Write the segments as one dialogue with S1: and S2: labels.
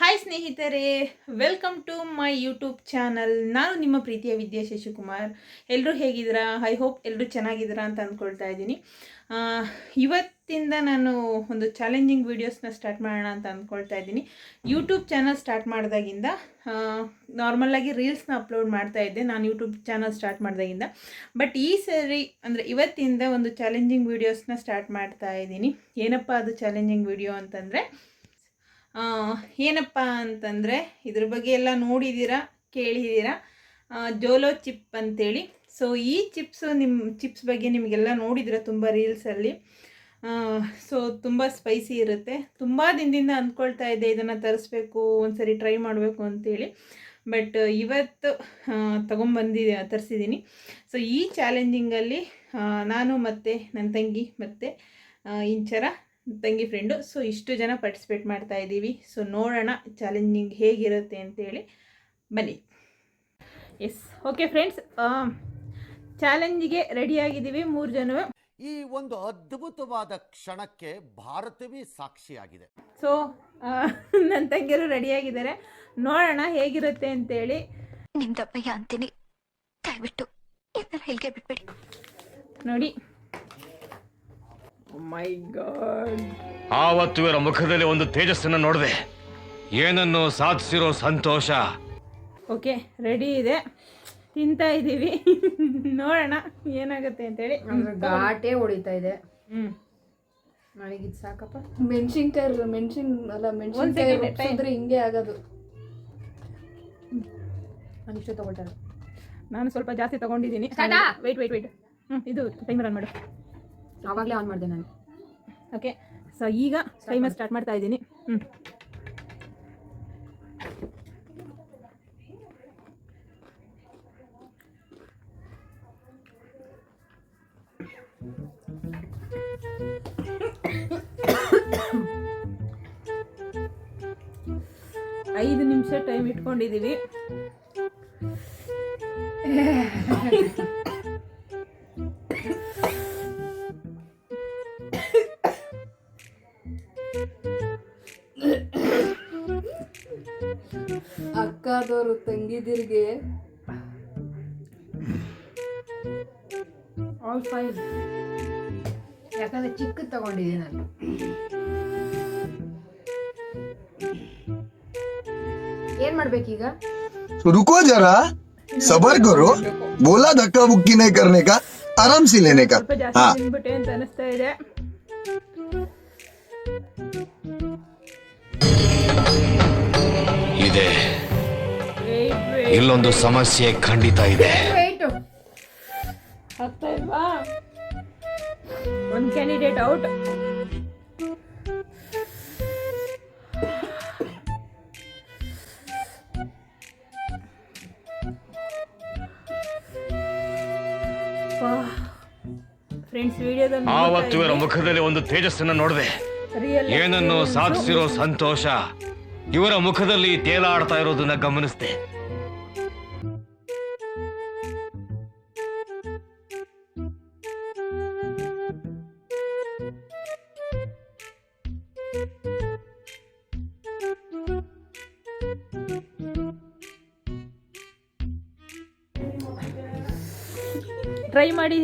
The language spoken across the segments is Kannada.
S1: ಹಾಯ್ ಸ್ನೇಹಿತರೆ, welcome to my YouTube channel. ನಾನು ನಿಮ್ಮ ಪ್ರೀತಿಯ ವಿದ್ಯಾ ಶಶಿಕುಮಾರ್. ಎಲ್ಲರೂ ಹೇಗಿದ್ದೀರಾ? ಐ ಹೋಪ್ ಎಲ್ಲರೂ ಚೆನ್ನಾಗಿದ್ದೀರಾ ಅಂತ ಅಂದ್ಕೊಳ್ತಾ ಇದ್ದೀನಿ. ಇವತ್ತಿಂದ ನಾನು ಒಂದು ಚಾಲೆಂಜಿಂಗ್ ವೀಡಿಯೋಸ್ನ ಸ್ಟಾರ್ಟ್ ಮಾಡೋಣ ಅಂತ ಅಂದ್ಕೊಳ್ತಾ ಇದ್ದೀನಿ. ಯೂಟ್ಯೂಬ್ ಚಾನಲ್ ಸ್ಟಾರ್ಟ್ ಮಾಡಿದಾಗಿಂದ ನಾರ್ಮಲಾಗಿ ರೀಲ್ಸ್ನ ಅಪ್ಲೋಡ್ ಮಾಡ್ತಾ ಇದ್ದೆ ನಾನು ಯೂಟ್ಯೂಬ್ ಚಾನಲ್ ಸ್ಟಾರ್ಟ್ ಮಾಡಿದಾಗಿಂದ. ಬಟ್ ಈ ಸರಿ ಅಂದರೆ ಇವತ್ತಿಂದ ಒಂದು ಚಾಲೆಂಜಿಂಗ್ ವೀಡಿಯೋಸ್ನ ಸ್ಟಾರ್ಟ್ ಮಾಡ್ತಾ ಇದ್ದೀನಿ. ಏನಪ್ಪ ಅದು ಚಾಲೆಂಜಿಂಗ್ ವಿಡಿಯೋ ಅಂತಂದರೆ, ಏನಪ್ಪ ಅಂತಂದರೆ ಇದ್ರ ಬಗ್ಗೆ ಎಲ್ಲ ನೋಡಿದ್ದೀರಾ, ಕೇಳಿದ್ದೀರಾ, ಜೋಲೋ ಚಿಪ್ ಅಂತೇಳಿ. ಸೊ ಈ ಚಿಪ್ಸ್ ಬಗ್ಗೆ ನಿಮಗೆಲ್ಲ ನೋಡಿದ್ದೀರಾ ತುಂಬ ರೀಲ್ಸಲ್ಲಿ. ಸೊ ತುಂಬ ಸ್ಪೈಸಿ ಇರುತ್ತೆ. ತುಂಬ ದಿನದಿಂದ ಅಂದ್ಕೊಳ್ತಾ ಇದ್ದೆ ಇದನ್ನು ತರಿಸ್ಬೇಕು, ಒಂದ್ಸರಿ ಟ್ರೈ ಮಾಡಬೇಕು ಅಂತೇಳಿ. ಬಟ್ ಇವತ್ತು ತರಿಸಿದ್ದೀನಿ. ಸೊ ಈ ಚಾಲೆಂಜಿಂಗಲ್ಲಿ ನಾನು ಮತ್ತು ನನ್ನ ತಂಗಿ ಮತ್ತು ಇಂಚರ ತಂಗಿ ಫ್ರೆಂಡು, ಸೊ ಇಷ್ಟು ಜನ ಪಾರ್ಟಿಸಿಪೇಟ್ ಮಾಡ್ತಾ ಇದ್ದೀವಿ. ಸೊ ನೋಡೋಣ ಚಾಲೆಂಜಿಂಗ್ ಹೇಗಿರುತ್ತೆ ಅಂತೇಳಿ. ಬನ್ನಿ. ಎಸ್, ಓಕೆ ಫ್ರೆಂಡ್ಸ್, ಚಾಲೆಂಜಿಗೆ ರೆಡಿಯಾಗಿದ್ದೀವಿ 3 ಜನ.
S2: ಈ ಒಂದು ಅದ್ಭುತವಾದ ಕ್ಷಣಕ್ಕೆ ಭಾರತವೇ ಸಾಕ್ಷಿಯಾಗಿದೆ.
S1: ಸೊ ನನ್ನ ತಂಗಿಯರು ರೆಡಿಯಾಗಿದ್ದಾರೆ, ನೋಡೋಣ ಹೇಗಿರುತ್ತೆ ಅಂತೇಳಿ.
S3: ನಿಮ್ದಪ್ಪಯ್ಯ ಅಂತೀನಿ, ದಯವಿಟ್ಟು ಇದನ್ನ ಹೇಳಿಕೆ ಬಿಟ್ಬಿಡಿ.
S1: ನೋಡಿ, ಮೈ ಗಾಡ್,
S4: ಆವತ್ತು ಇವರ ಮುಖದಲ್ಲಿ ಒಂದು ತೇಜಸ್ಸನ್ನು ನೋಡಿದೆ, ಏನನ್ನು ಸಾಧಿಸಿರೋ ಸಂತೋಷ.
S1: ಓಕೆ, ರೆಡಿ ಇದೆ, ತಿಂತಾ ಇದ್ದೀವಿ. ನೋಡೋಣ ಏನಾಗುತ್ತೆ ಅಂತೇಳಿ.
S5: ಘಾಟೆ ಹೊಡಿತಾ ಇದೆ. ನನಗಿದು ಸಾಕಪ್ಪ. ಮೆಣಸಿನ್ಕಾಯಿ ಹಿಂಗೆ ಆಗೋದು. ನಾನು ಇಷ್ಟು ತಗೊಳ್ತಾರೆ,
S1: ನಾನು ಸ್ವಲ್ಪ ಜಾಸ್ತಿ ತಗೊಂಡಿದ್ದೀನಿ. ವೆಯ್ಟ್ ಇದು ಟೈಮರ್ ಆನ್ ಮಾಡು.
S5: ಆವಾಗಲೇ ಆನ್ ಮಾಡಿದೆ ನಾನು.
S1: ಓಕೆ, ಸೊ ಈಗ ಟೈಮರ್ ಸ್ಟಾರ್ಟ್ ಮಾಡ್ತಾ ಇದ್ದೀನಿ. ಐದು ನಿಮಿಷ ಟೈಮ್ ಇಟ್ಕೊಂಡಿದ್ದೀವಿ.
S5: ಅಕ್ಕದವರು ತಂಗಿದಿರಿಗೆ ಆಲ್ ಫೈನ್, ಯಾಕಂದ್ರೆ ಚಿಕ್ಕ ತಗೊಂಡಿದ್ದೀನಿ ನಾನು. ಏನ್ ಮಾಡ್ಬೇಕೀಗ?
S6: रुको जरा, सबर करो, बोला धक्का बुक्की नहीं करने का, आराम से लेने का.
S1: ಸ್ವಲ್ಪ ಜಾಸ್ತಿ ತಿನ್ಬಿಟ್ಟೆ ಅಂತ ಅನಿಸ್ತಾ ಇದೆ.
S4: ಇದೆ, ಇಲ್ಲೊಂದು ಸಮಸ್ಯೆ ಖಂಡಿತ ಇದೆ.
S1: ಆಗ್ತಾ ಇಲ್ವಾ? ಒಂದು ಕ್ಯಾಂಡಿಡೇಟ್ ಔಟ್. ಫ್ರೆಂಡ್ಸ್, ವಿಡಿಯೋದಲ್ಲಿ
S4: ಆವತ್ತು ಇವರ ಮುಖದಲ್ಲಿ ಒಂದು ತೇಜಸ್ಸನ್ನು ನೋಡಿದೆ, ಏನನ್ನು ಸಾಧಿಸಿರೋ ಸಂತೋಷ ಇವರ ಮುಖದಲ್ಲಿ ತೇಲಾಡ್ತಾ ಇರೋದನ್ನ ಗಮನಿಸಿದೆ.
S1: ಟ್ರೈ ಮಾಡಿ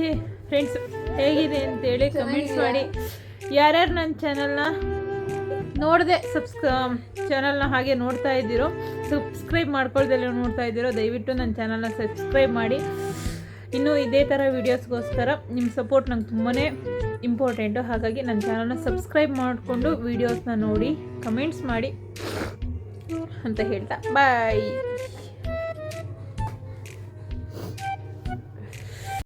S1: ಫ್ರೆಂಡ್ಸ್, ಹೇಗಿದೆ ಅಂತೇಳಿ ಕಮೆಂಟ್ಸ್ ಮಾಡಿ. ಯಾರ್ಯಾರು ನನ್ನ ಚಾನಲ್ನ ನೋಡದೆ ಚಾನಲ್ನ ಹಾಗೆ ನೋಡ್ತಾ ಇದ್ದೀರೋ, ಸಬ್ಸ್ಕ್ರೈಬ್ ಮಾಡ್ಕೊಳ್ದೆಲ್ಲ ನೋಡ್ತಾ ಇದ್ದೀರೋ, ದಯವಿಟ್ಟು ನನ್ನ ಚಾನಲ್ನ ಸಬ್ಸ್ಕ್ರೈಬ್ ಮಾಡಿ. ಇನ್ನೂ ಇದೇ ಥರ ವೀಡಿಯೋಸ್ಗೋಸ್ಕರ ನಿಮ್ಮ ಸಪೋರ್ಟ್ ನಂಗೆ ತುಂಬಾ ಇಂಪಾರ್ಟೆಂಟು. ಹಾಗಾಗಿ ನನ್ನ ಚಾನಲ್ನ ಸಬ್ಸ್ಕ್ರೈಬ್ ಮಾಡಿಕೊಂಡು ವೀಡಿಯೋಸ್ನ ನೋಡಿ ಕಮೆಂಟ್ಸ್ ಮಾಡಿ ಅಂತ ಹೇಳ್ತಾ ಬಾಯ್.